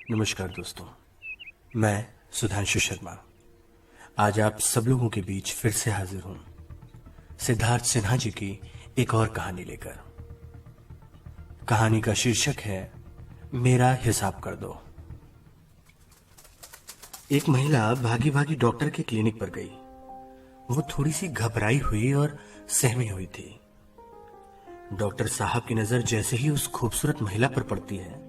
नमस्कार दोस्तों, मैं सुधांशु शर्मा आज आप सब लोगों के बीच फिर से हाजिर हूं सिद्धार्थ सिन्हा जी की एक और कहानी लेकर। कहानी का शीर्षक है मेरा हिसाब कर दो। एक महिला भागी भागी डॉक्टर के क्लिनिक पर गई। वो थोड़ी सी घबराई हुई और सहमी हुई थी। डॉक्टर साहब की नजर जैसे ही उस खूबसूरत महिला पर पड़ती है,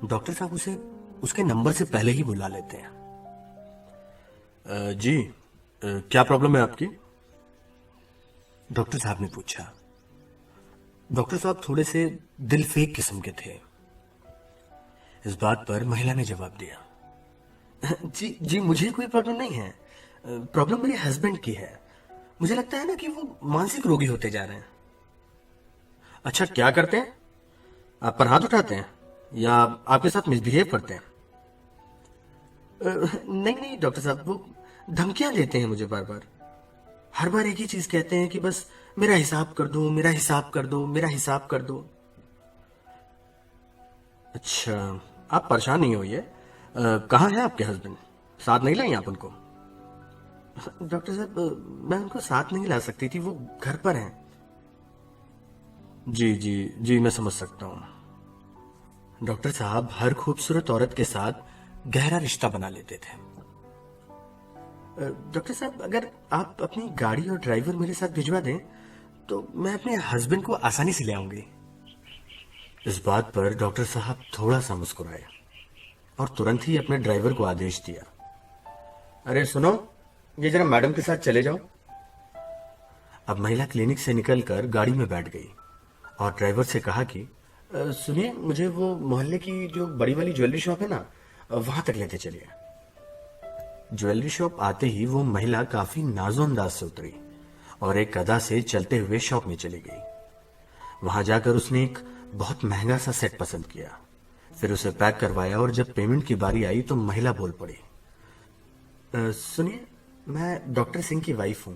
डॉक्टर साहब उसे उसके नंबर से पहले ही बुला लेते हैं। जी, क्या प्रॉब्लम है आपकी? डॉक्टर साहब ने पूछा। डॉक्टर साहब थोड़े से दिल फेंक किस्म के थे। इस बात पर महिला ने जवाब दिया, जी जी मुझे कोई प्रॉब्लम नहीं है। प्रॉब्लम मेरे हस्बैंड की है। मुझे लगता है ना कि वो मानसिक रोगी होते जा रहे हैं। अच्छा, क्या करते हैं? आप पर हाथ उठाते हैं या आपके साथ मिसबिहेव करते हैं? नहीं नहीं डॉक्टर साहब, वो धमकियां देते हैं मुझे बार बार। हर बार एक ही चीज कहते हैं कि बस मेरा हिसाब कर दो, मेरा हिसाब कर दो, मेरा हिसाब कर दो। अच्छा, आप परेशान नहीं होइए। कहाँ है आपके हस्बैंड? साथ नहीं लाए आप उनको? डॉक्टर साहब, मैं उनको साथ नहीं ला सकती थी, वो घर पर हैं। जी जी जी, मैं समझ सकता हूँ। डॉक्टर साहब हर खूबसूरत औरत के साथ गहरा रिश्ता बना लेते थे। डॉक्टर साहब, अगर आप अपनी गाड़ी और ड्राइवर मेरे साथ भिजवा दें तो मैं अपने हस्बैंड को आसानी से ले आऊंगी। इस बात पर डॉक्टर साहब थोड़ा सा मुस्कुराए और तुरंत ही अपने ड्राइवर को आदेश दिया, अरे सुनो, ये जरा मैडम के साथ चले जाओ। अब महिला क्लिनिक से निकलकर गाड़ी में बैठ गई और ड्राइवर से कहा कि सुनिए, मुझे वो मोहल्ले की जो बड़ी वाली ज्वेलरी शॉप है ना, वहां तक लेते चलिए। ज्वेलरी शॉप आते ही वो महिला काफी नाजो अंदाज से उतरी और एक गधा से चलते हुए शॉप में चली गई। वहां जाकर उसने एक बहुत महंगा सा सेट पसंद किया, फिर उसे पैक करवाया और जब पेमेंट की बारी आई तो महिला बोल पड़ी, सुनिए, मैं डॉक्टर सिंह की वाइफ हूँ।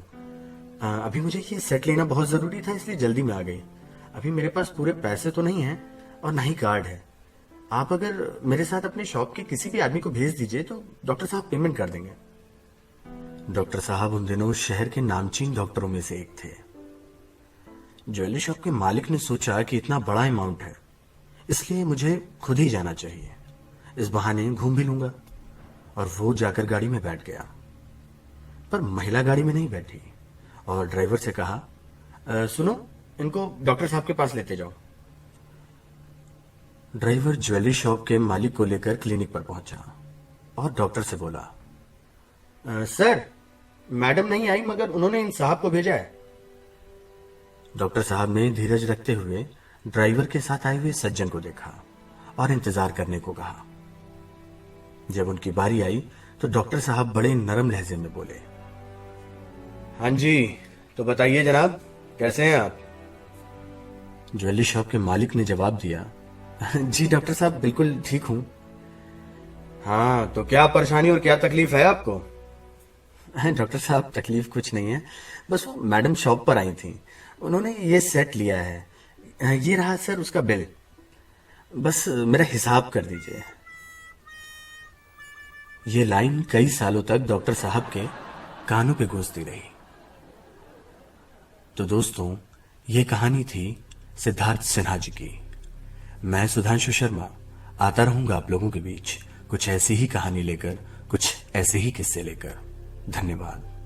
अभी मुझे ये सेट लेना बहुत जरूरी था, इसलिए जल्दी में आ गई। अभी मेरे पास पूरे पैसे तो नहीं है और ना ही कार्ड है। आप अगर मेरे साथ अपने शॉप के किसी भी आदमी को भेज दीजिए तो डॉक्टर साहब पेमेंट कर देंगे। डॉक्टर साहब उन दिनों शहर के नामचीन डॉक्टरों में से एक थे। ज्वेलरी शॉप के मालिक ने सोचा कि इतना बड़ा अमाउंट है, इसलिए मुझे खुद ही जाना चाहिए। इस बहाने घूम भी लूंगा। और वो जाकर गाड़ी में बैठ गया। पर महिला गाड़ी में नहीं बैठी और ड्राइवर से कहा, सुनो, इनको डॉक्टर साहब के पास लेते जाओ। ड्राइवर ज्वेलरी शॉप के मालिक को लेकर क्लिनिक पर पहुंचा और डॉक्टर से बोला, सर, मैडम नहीं आई मगर उन्होंने इन साहब को भेजा है। डॉक्टर साहब ने धीरज रखते हुए ड्राइवर के साथ आए हुए सज्जन को देखा और इंतजार करने को कहा। जब उनकी बारी आई तो डॉक्टर साहब बड़े नरम लहजे में बोले, हाँ जी, तो बताइए जनाब, कैसे हैं आप? ज्वेलरी शॉप के मालिक ने जवाब दिया, जी डॉक्टर साहब, बिल्कुल ठीक हूं। हाँ, तो क्या परेशानी और क्या तकलीफ है आपको? डॉक्टर साहब, तकलीफ कुछ नहीं है, बस वो मैडम शॉप पर आई थी, उन्होंने ये सेट लिया है। ये रहा सर उसका बिल, बस मेरा हिसाब कर दीजिए। ये लाइन कई सालों तक डॉक्टर साहब के कानों पे गूंजती रही। तो दोस्तों, ये कहानी थी सिद्धार्थ सिन्हा जी की। मैं सुधांशु शर्मा आता रहूंगा आप लोगों के बीच कुछ ऐसी ही कहानी लेकर, कुछ ऐसे ही किस्से लेकर। धन्यवाद।